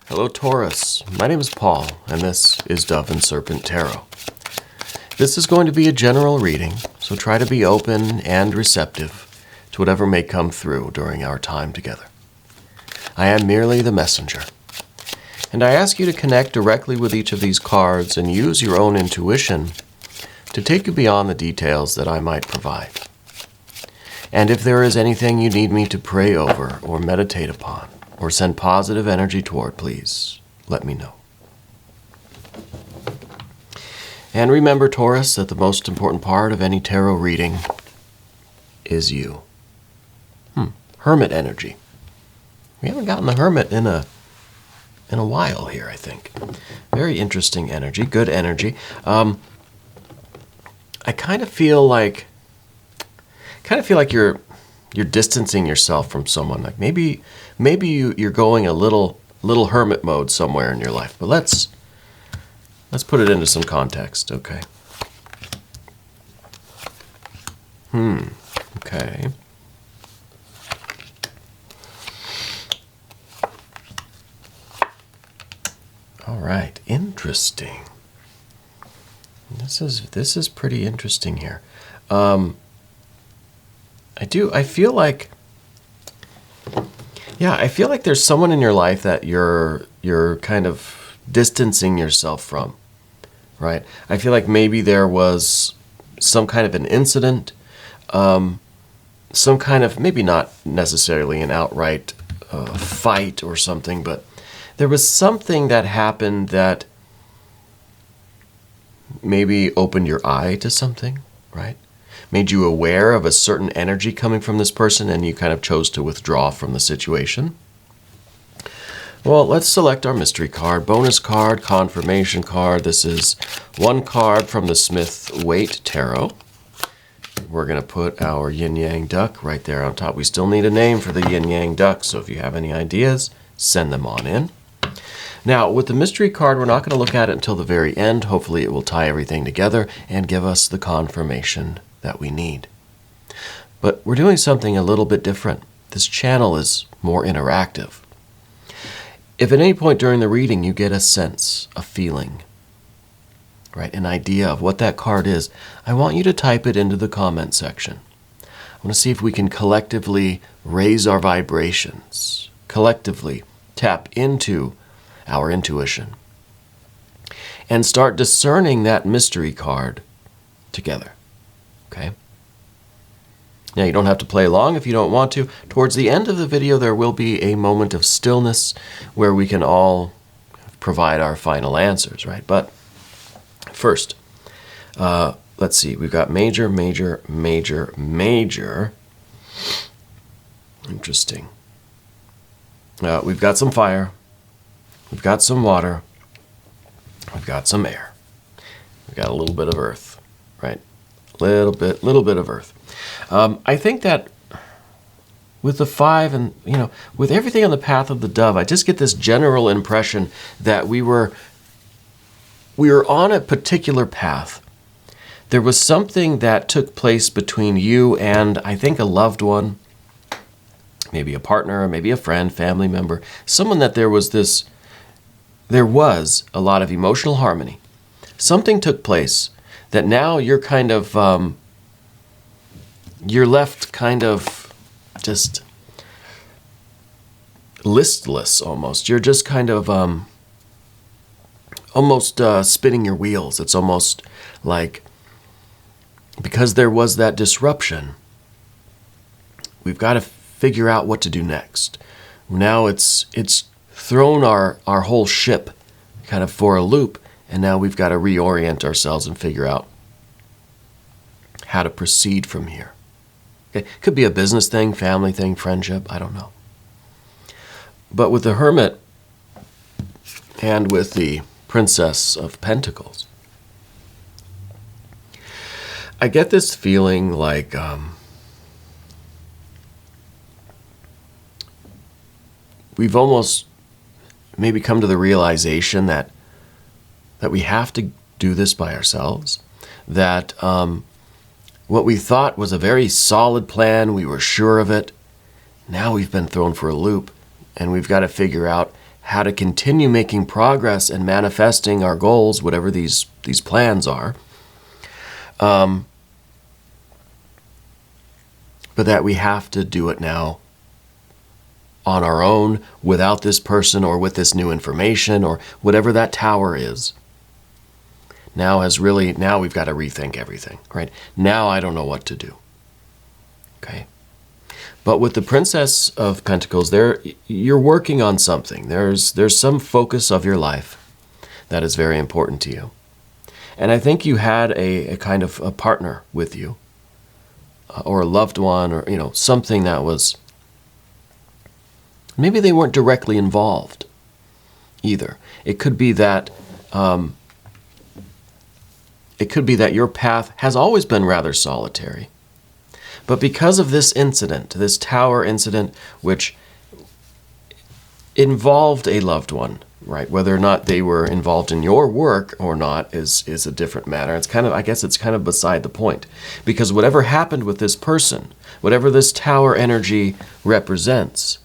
Hello Taurus, my name is Paul, and this is Dove and Serpent Tarot. This is going to be a general reading, so try to be open and receptive to whatever may come through during our time together. I am merely the messenger, and I ask you to connect directly with each of these cards and use your own intuition to take you beyond the details that I might provide. And if there is anything you need me to pray over or meditate upon, or send positive energy toward, please let me know. And remember, Taurus, that the most important part of any tarot reading is you. Hermit energy. We haven't gotten the Hermit in a while here, I think. Very interesting energy, good energy. I kind of feel like you're distancing yourself from someone. Like maybe you're going a little hermit mode somewhere in your life. But let's put it into some context, okay? Okay. All right, interesting. This is pretty interesting here. I feel like there's someone in your life that you're kind of distancing yourself from, right? I feel like maybe there was some kind of an incident, some kind of, maybe not necessarily an outright fight or something, but there was something that happened that maybe opened your eye to something, right? Made you aware of a certain energy coming from this person, and you kind of chose to withdraw from the situation. Well, let's select our mystery card, bonus card, confirmation card. This is one card from the Smith-Waite Tarot. We're going to put our yin-yang duck right there on top. We still need a name for the yin-yang duck, so if you have any ideas, send them on in. Now, with the mystery card, we're not going to look at it until the very end. Hopefully it will tie everything together and give us the confirmation that we need. But we're doing something a little bit different. This channel is more interactive. If at any point during the reading you get a sense, a feeling, right, an idea of what that card is, I want you to type it into the comment section. I want to see if we can collectively raise our vibrations, collectively tap into our intuition, and start discerning that mystery card together. Okay? Now, you don't have to play along if you don't want to. Towards the end of the video, there will be a moment of stillness where we can all provide our final answers, right? But first, let's see. We've got major, major, major, major. Interesting. We've got some fire. We've got some water. We've got some air. We've got a little bit of earth, right? Little bit of earth. I think that with the 5 and, with everything on the path of the dove, I just get this general impression that we were on a particular path. There was something that took place between you and, I think, a loved one, maybe a partner, or maybe a friend, family member, someone that there was a lot of emotional harmony. Something took place that now you're kind of, you're left kind of just listless almost. You're just kind of almost spinning your wheels. It's almost like, because there was that disruption, we've got to figure out what to do next. Now it's thrown our whole ship kind of for a loop, and now we've got to reorient ourselves and figure out how to proceed from here. Okay? Could be a business thing, family thing, friendship, I don't know. But with the Hermit and with the Princess of Pentacles, I get this feeling like we've almost maybe come to the realization that we have to do this by ourselves, that what we thought was a very solid plan, we were sure of it, now we've been thrown for a loop, and we've got to figure out how to continue making progress and manifesting our goals, whatever these plans are. But that we have to do it now on our own, without this person or with this new information or whatever that tower is. Now we've got to rethink everything, right? Now I don't know what to do. Okay. But with the Princess of Pentacles, you're working on something. There's some focus of your life that is very important to you. And I think you had a kind of a partner with you, or a loved one, or something that was, maybe they weren't directly involved either. It could be that your path has always been rather solitary. But because of this incident, this tower incident, which involved a loved one, right? Whether or not they were involved in your work or not is a different matter. I guess it's kind of beside the point. Because whatever happened with this person, whatever this tower energy represents,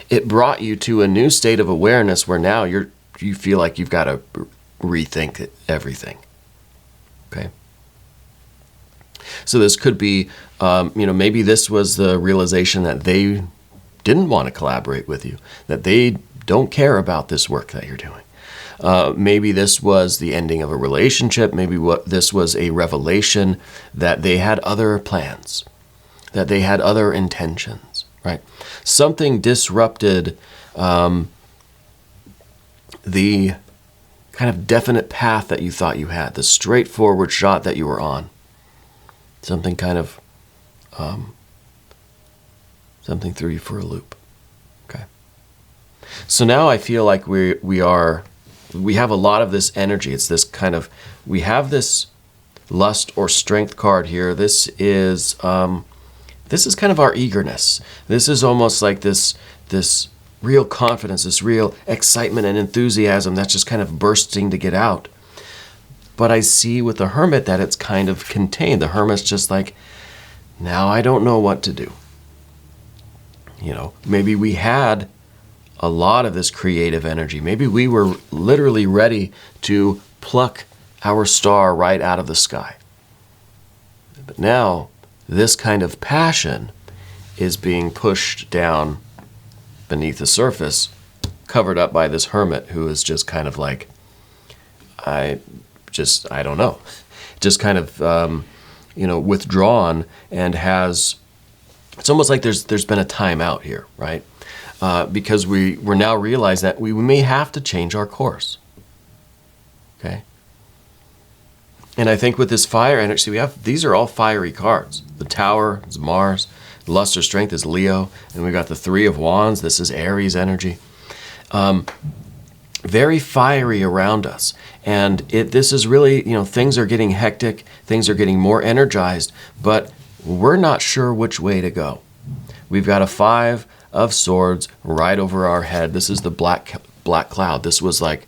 it brought you to a new state of awareness where now you feel like you've got to rethink everything. Okay? So this could be, maybe this was the realization that they didn't want to collaborate with you, that they don't care about this work that you're doing. Maybe this was the ending of a relationship. Maybe this was a revelation that they had other plans, that they had other intentions, right? Something disrupted the kind of definite path that you thought you had, the straightforward shot that you were on. Something kind of, something threw you for a loop. Okay. So now I feel like we have a lot of this energy. It's this kind of, we have this lust or strength card here. This is kind of our eagerness. This is almost like this real confidence, this real excitement and enthusiasm that's just kind of bursting to get out. But I see with the Hermit that it's kind of contained. The Hermit's just like, now I don't know what to do. Maybe we had a lot of this creative energy. Maybe we were literally ready to pluck our star right out of the sky. But now this kind of passion is being pushed down beneath the surface, covered up by this Hermit who is just kind of like, I don't know, just kind of, withdrawn and has, it's almost like there's been a timeout here, right? Because we're now realize that we may have to change our course, okay? And I think with this fire energy, these are all fiery cards. The Tower is Mars, Lust or Strength is Leo, and we've got the Three of Wands, this is Aries energy. Very fiery around us. And this is really, things are getting hectic, things are getting more energized, but we're not sure which way to go. We've got a Five of Swords right over our head. This is the black cloud. This was like,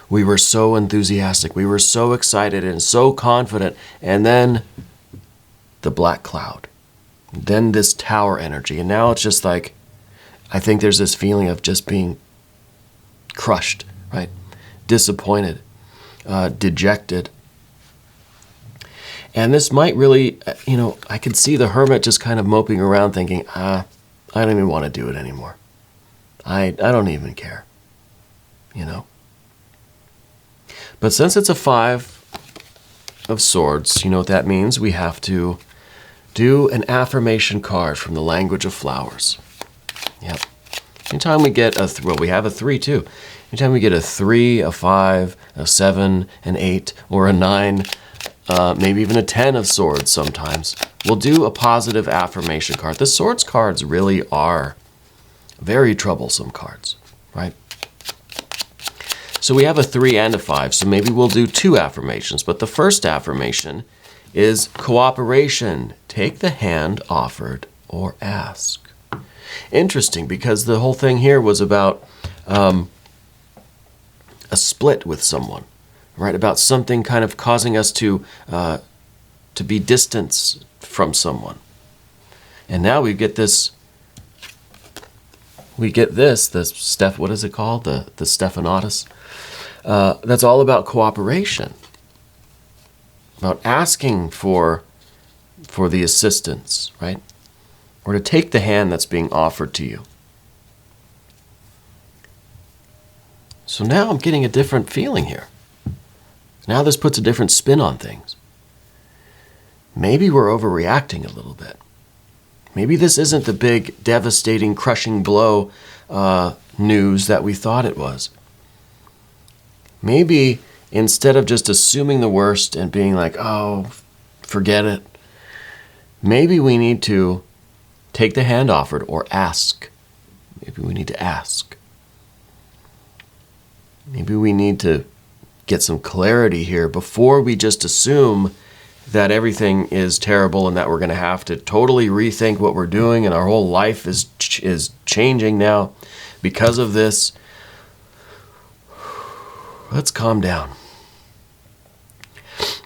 we were so enthusiastic, we were so excited and so confident, and then the black cloud. Then this tower energy. And now it's just like, I think there's this feeling of just being crushed, right? Disappointed, dejected. And this might really, I could see the Hermit just kind of moping around thinking, I don't even want to do it anymore. I don't even care, But since it's a Five of Swords, you know what that means? We have to do an affirmation card from the language of flowers. Yep. Anytime we get we have a 3 too. Anytime we get a 3, a 5, a 7, an 8, or a 9, maybe even a 10 of Swords sometimes, we'll do a positive affirmation card. The Swords cards really are very troublesome cards, right? So we have a 3 and a 5, so maybe we'll do 2 affirmations. But the first affirmation is cooperation. Take the hand offered or ask. Interesting, because the whole thing here was about a split with someone, right? About something kind of causing us to be distanced from someone. And now we get this we get this, what is it called? The Stephanotis. That's all about cooperation, about asking for the assistance, right? Or to take the hand that's being offered to you. So now I'm getting a different feeling here. Now this puts a different spin on things. Maybe we're overreacting a little bit. Maybe this isn't the big, devastating, crushing blow news that we thought it was. Maybe instead of just assuming the worst and being like, oh, forget it, maybe we need to take the hand offered or ask. Maybe we need to ask. Maybe we need to get some clarity here before we just assume that everything is terrible and that we're going to have to totally rethink what we're doing and our whole life is changing now because of this. Let's calm down.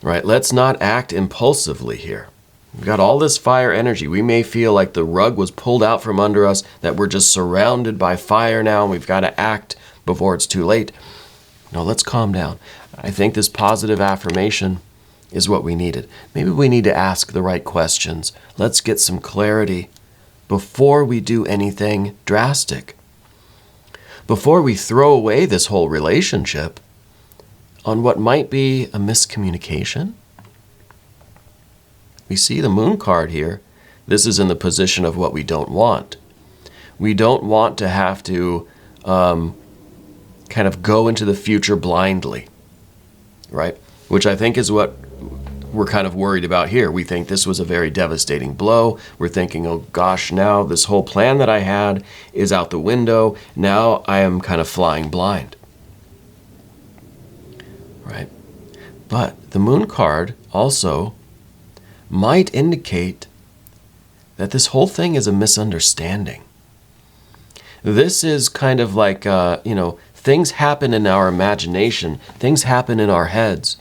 Right? Let's not act impulsively here. We've got all this fire energy. We may feel like the rug was pulled out from under us, that we're just surrounded by fire now and we've got to act before it's too late. No, let's calm down. I think this positive affirmation is what we needed. Maybe we need to ask the right questions. Let's get some clarity before we do anything drastic. Before we throw away this whole relationship on what might be a miscommunication. We see the Moon card here. This is in the position of what we don't want. We don't want to have to kind of go into the future blindly, right? Which I think is what we're kind of worried about here. We think this was a very devastating blow. We're thinking, oh gosh, now this whole plan that I had is out the window. Now I am kind of flying blind, right? But the Moon card also might indicate that this whole thing is a misunderstanding. This is kind of like, things happen in our imagination, things happen in our heads,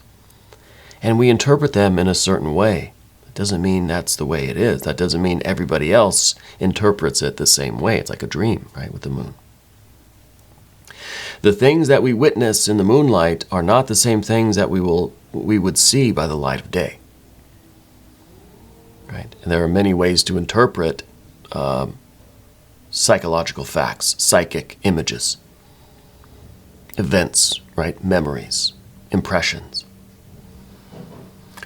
and we interpret them in a certain way. That doesn't mean that's the way it is. That doesn't mean everybody else interprets it the same way. It's like a dream, right, with the moon. The things that we witness in the moonlight are not the same things that we would see by the light of day. Right? And there are many ways to interpret psychological facts, psychic images, events, right? Memories, impressions.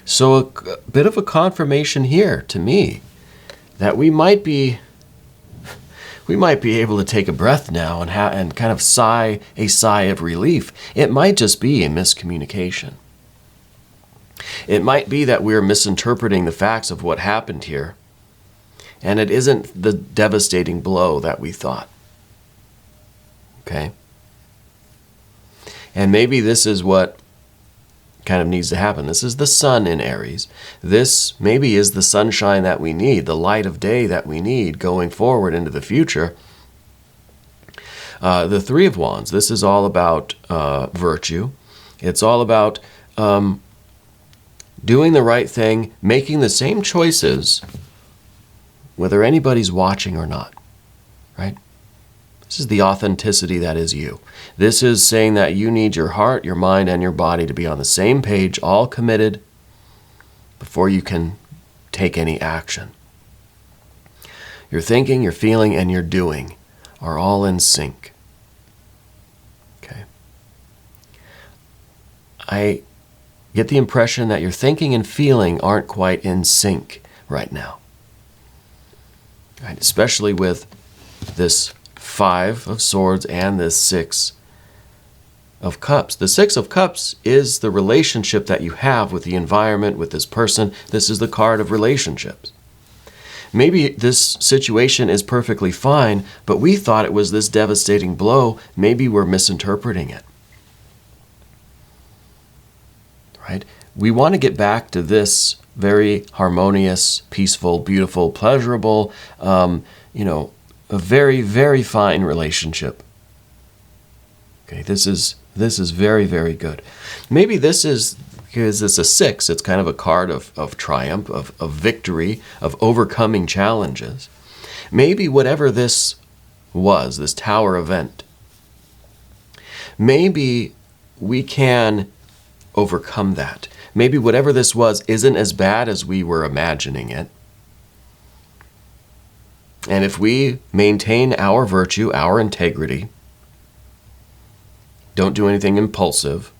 So a bit of a confirmation here to me that we might be able to take a breath now and kind of sigh a sigh of relief. It might just be a miscommunication. It might be that we're misinterpreting the facts of what happened here, and it isn't the devastating blow that we thought. Okay? And maybe this is what kind of needs to happen. This is the sun in Aries. This maybe is the sunshine that we need, the light of day that we need going forward into the future. The Three of Wands, this is all about virtue. It's all about doing the right thing, making the same choices, whether anybody's watching or not, right? This is the authenticity that is you. This is saying that you need your heart, your mind, and your body to be on the same page, all committed, before you can take any action. Your thinking, your feeling, and your doing are all in sync. Okay. I get the impression that your thinking and feeling aren't quite in sync right now. Right? Especially with this Five of Swords and this Six of Cups. The Six of Cups is the relationship that you have with the environment, with this person. This is the card of relationships. Maybe this situation is perfectly fine, but we thought it was this devastating blow. Maybe we're misinterpreting it. Right? We want to get back to this very harmonious, peaceful, beautiful, pleasurable, a very, very fine relationship. Okay, this is very, very good. Maybe this is, because it's a six, it's kind of a card of triumph, of victory, of overcoming challenges. Maybe whatever this was, this tower event, maybe we can overcome that. Maybe whatever this was isn't as bad as we were imagining it. And if we maintain our virtue, our integrity, don't do anything impulsive,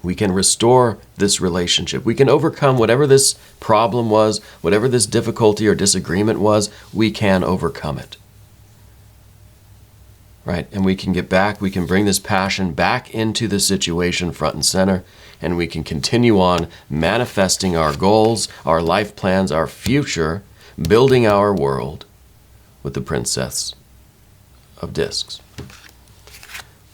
we can restore this relationship. We can overcome whatever this problem was, whatever this difficulty or disagreement was, we can overcome it. Right? And we can get back, we can bring this passion back into the situation front and center, and we can continue on manifesting our goals, our life plans, our future, building our world with the Princess of Discs.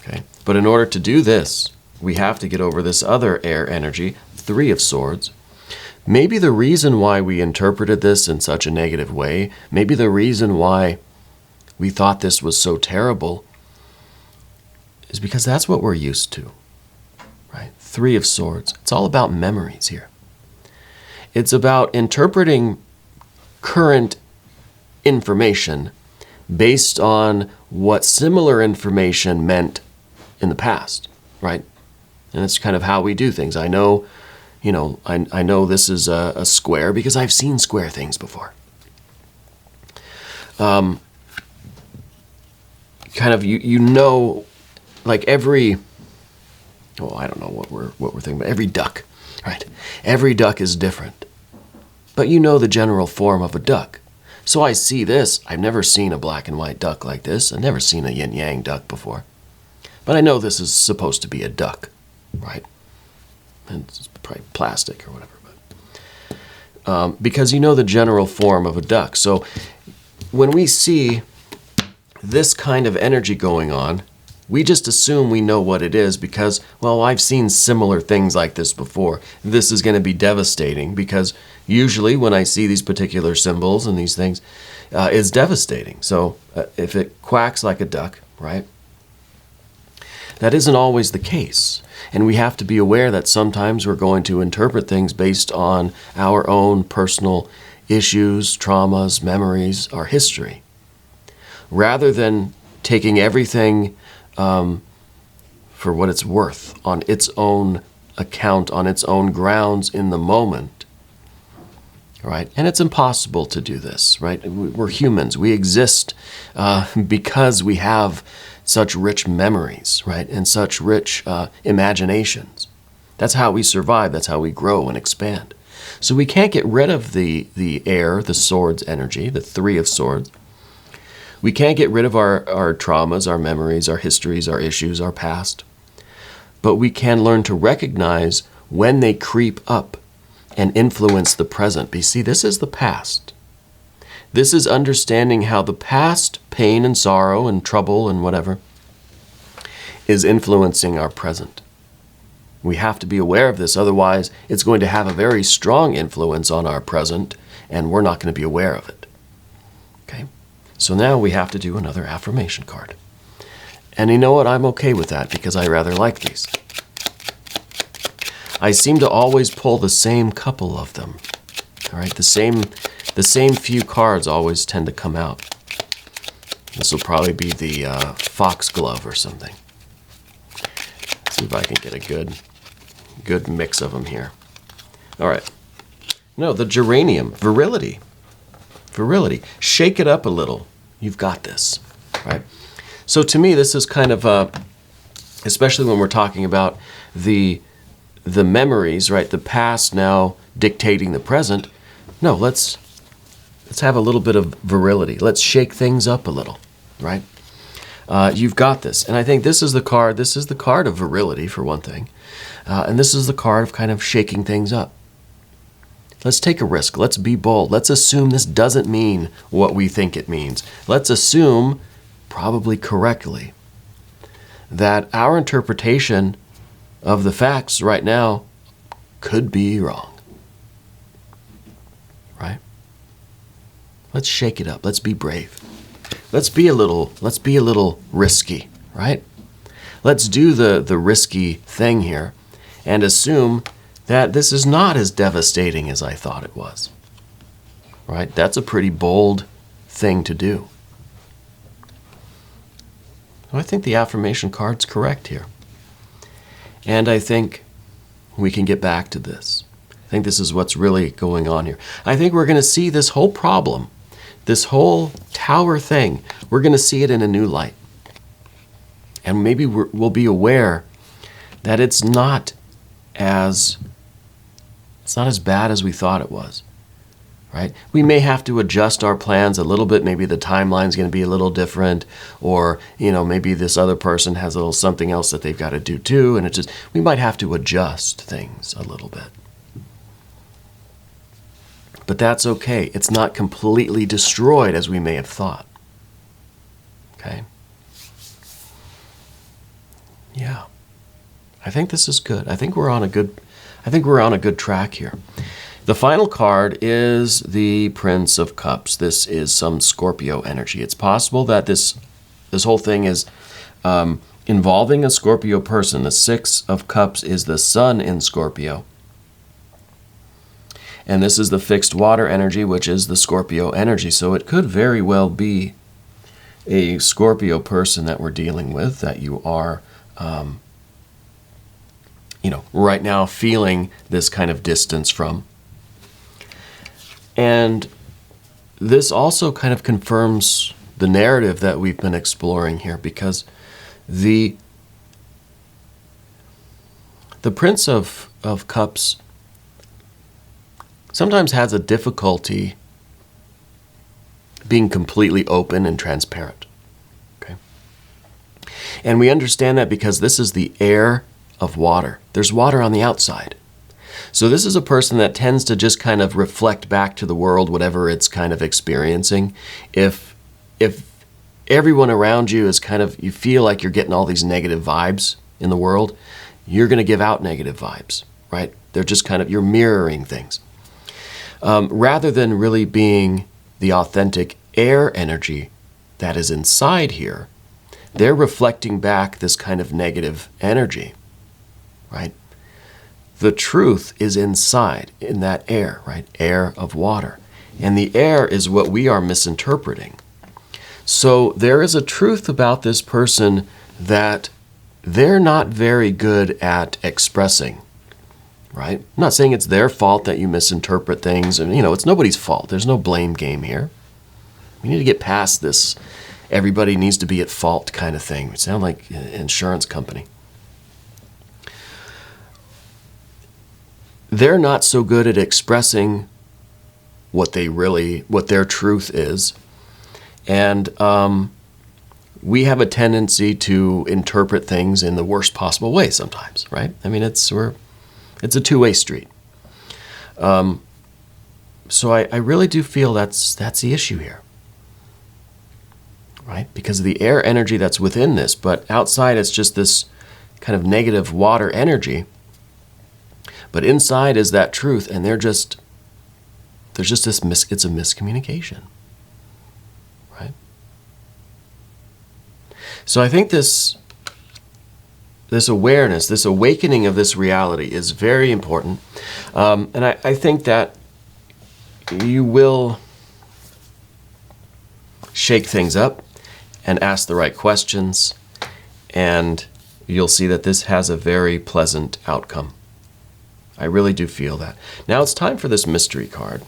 Okay? But in order to do this, we have to get over this other air energy, Three of Swords. Maybe the reason why we interpreted this in such a negative way, maybe the reason why we thought this was so terrible, is because that's what we're used to, right? Three of Swords. It's all about memories here. It's about interpreting current information based on what similar information meant in the past, right? And it's kind of how we do things. I know, I know this is a square because I've seen square things before. Kind of like every, I don't know what we're thinking, but every duck, right? Every duck is different, but you know the general form of a duck. So I see this. I've never seen a black and white duck like this. I've never seen a yin-yang duck before, but I know this is supposed to be a duck, right? And it's probably plastic or whatever, but because you know the general form of a duck. So when we see this kind of energy going on, we just assume we know what it is because, well, I've seen similar things like this before. This is going to be devastating because usually when I see these particular symbols and these things, it's devastating. So if it quacks like a duck, right, that isn't always the case. And we have to be aware that sometimes we're going to interpret things based on our own personal issues, traumas, memories, our history, rather than taking everything for what it's worth, on its own account, on its own grounds in the moment, right? And it's impossible to do this, right? We're humans. We exist because we have such rich memories, right? And such rich imaginations. That's how we survive. That's how we grow and expand. So we can't get rid of the air, the swords energy, the Three of Swords. We can't get rid of our traumas, our memories, our histories, our issues, our past. But we can learn to recognize when they creep up and influence the present. But you see, this is the past. This is understanding how the past pain and sorrow and trouble and whatever is influencing our present. We have to be aware of this, otherwise it's going to have a very strong influence on our present, and we're not going to be aware of it. Okay? So now we have to do another affirmation card. And you know what? I'm okay with that because I rather like these. I seem to always pull the same couple of them. All right, the same few cards always tend to come out. This will probably be the foxglove or something. Let's see if I can get a good mix of them here. All right. No, the geranium, virility. Virility. Shake it up a little. You've got this, right? So to me, this is kind of, especially when we're talking about the memories, right? The past now dictating the present. No, let's have a little bit of virility. Let's shake things up a little, right? You've got this. And I think this is the card. This is the card of virility, for one thing. And this is the card of kind of shaking things up. Let's take a risk. Let's be bold. Let's assume this doesn't mean what we think it means. Let's assume, probably correctly, that our interpretation of the facts right now could be wrong. Right? Let's shake it up. Let's be brave. Let's be a little risky, right? Let's do the risky thing here and assume that this is not as devastating as I thought it was. Right? That's a pretty bold thing to do. I think the affirmation card's correct here. And I think we can get back to this. I think this is what's really going on here. I think we're going to see this whole problem, this whole tower thing, we're going to see it in a new light. And maybe we'll be aware that it's not as bad as we thought it was, right? We may have to adjust our plans a little bit. Maybe the timeline's going to be a little different, or, maybe this other person has a little something else that they've got to do too, and we might have to adjust things a little bit. But that's okay. It's not completely destroyed as we may have thought. Okay? Yeah. I think this is good. I think we're on a good track here. The final card is the Prince of Cups. This is some Scorpio energy. It's possible that this whole thing is involving a Scorpio person. The Six of Cups is the Sun in Scorpio. And this is the fixed water energy, which is the Scorpio energy. So it could very well be a Scorpio person that we're dealing with, that you are, right now feeling this kind of distance from. And this also kind of confirms the narrative that we've been exploring here, because the Prince of Cups sometimes has a difficulty being completely open and transparent. Okay? And we understand that because this is the air of water. There's water on the outside. So this is a person that tends to just kind of reflect back to the world whatever it's kind of experiencing. If everyone around you is kind of, you feel like you're getting all these negative vibes in the world, you're going to give out negative vibes, right? They're just kind of, you're mirroring things. Rather than really being the authentic air energy that is inside here, they're reflecting back this kind of negative energy, right? The truth is inside, in that air, right? Air of water. And the air is what we are misinterpreting. So there is a truth about this person that they're not very good at expressing. Right? I'm not saying it's their fault that you misinterpret things. And, it's nobody's fault. There's no blame game here. We need to get past this everybody needs to be at fault kind of thing. It sounds like an insurance company. They're not so good at expressing what their truth is. And we have a tendency to interpret things in the worst possible way sometimes, right? I mean, it's a two-way street. So I really do feel that's the issue here, right? Because of the air energy that's within this, but outside it's just this kind of negative water energy. But inside is that truth, and there's just this it's a miscommunication, right? So I think this awareness, this awakening of this reality is very important. And I think that you will shake things up and ask the right questions, and you'll see that this has a very pleasant outcome. I really do feel that. Now it's time for this mystery card.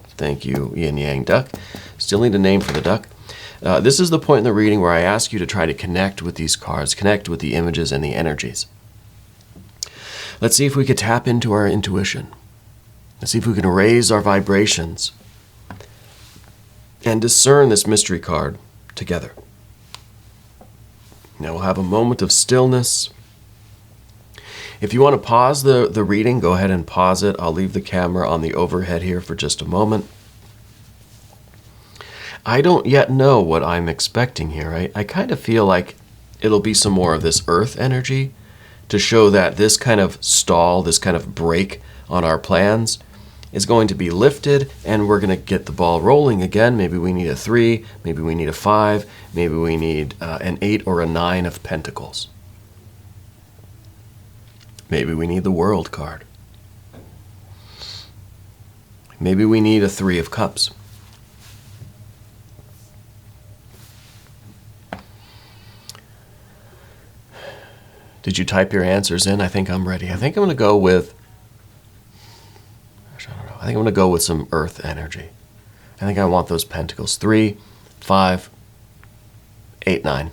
Thank you, Yin Yang Duck. Still need a name for the duck. This is the point in the reading where I ask you to try to connect with these cards, connect with the images and the energies. Let's see if we could tap into our intuition. Let's see if we can raise our vibrations and discern this mystery card together. Now we'll have a moment of stillness. If you want to pause the reading, go ahead and pause it. I'll leave the camera on the overhead here for just a moment. I don't yet know what I'm expecting here. I kind of feel like it'll be some more of this earth energy to show that this kind of stall, this kind of break on our plans is going to be lifted, and we're going to get the ball rolling again. Maybe we need a 3, maybe we need a 5, maybe we need an 8 or a 9 of pentacles. Maybe we need the World card. Maybe we need a 3 of cups. Did you type your answers in? I think I'm ready. I think I'm going to go with, I don't know. I think I'm going to go with some earth energy. I think I want those pentacles. 3, 5, 8, 9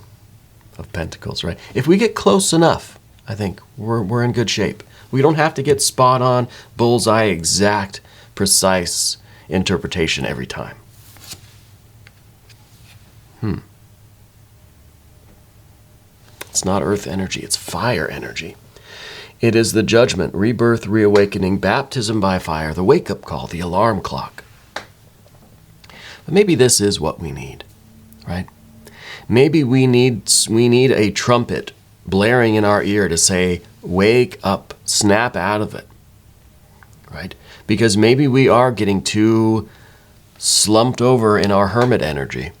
of pentacles, right? If we get close enough, I think we're in good shape. We don't have to get spot on, bullseye, exact, precise interpretation every time. It's not earth energy, it's fire energy. It is the judgment, rebirth, reawakening, baptism by fire, the wake-up call, the alarm clock. But maybe this is what we need, right? Maybe we need a trumpet blaring in our ear to say, wake up, snap out of it, right? Because maybe we are getting too slumped over in our hermit energy.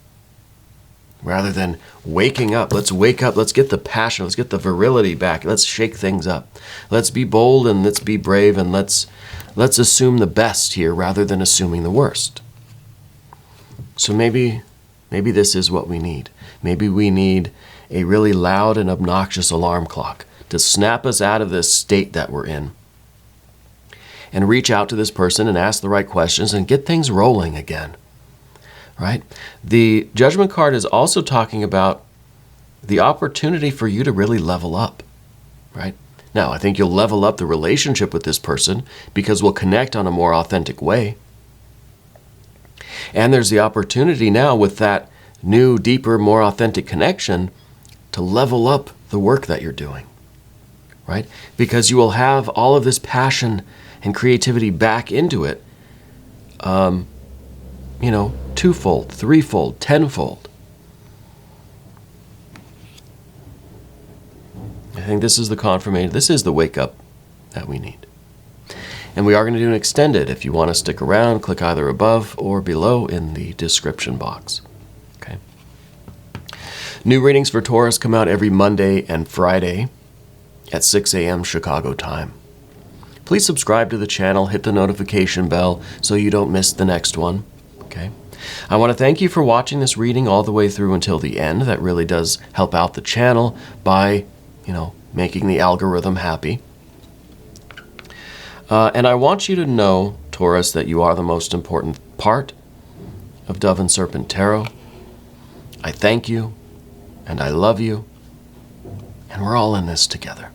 Rather than waking up, let's wake up, let's get the passion, let's get the virility back, let's shake things up. Let's be bold and let's be brave and let's assume the best here rather than assuming the worst. So maybe this is what we need. Maybe we need a really loud and obnoxious alarm clock to snap us out of this state that we're in and reach out to this person and ask the right questions and get things rolling again. Right? The Judgment card is also talking about the opportunity for you to really level up, right? Now, I think you'll level up the relationship with this person because we'll connect on a more authentic way. And there's the opportunity now with that new, deeper, more authentic connection to level up the work that you're doing, right? Because you will have all of this passion and creativity back into it, twofold, threefold, tenfold. I think this is the confirmation. This is the wake up that we need. And we are going to do an extended. If you want to stick around, click either above or below in the description box. Okay. New readings for Taurus come out every Monday and Friday at 6 a.m. Chicago time. Please subscribe to the channel, hit the notification bell so you don't miss the next one. Okay. I want to thank you for watching this reading all the way through until the end. That really does help out the channel by, making the algorithm happy. And I want you to know, Taurus, that you are the most important part of Dove and Serpent Tarot. I thank you, and I love you, and we're all in this together.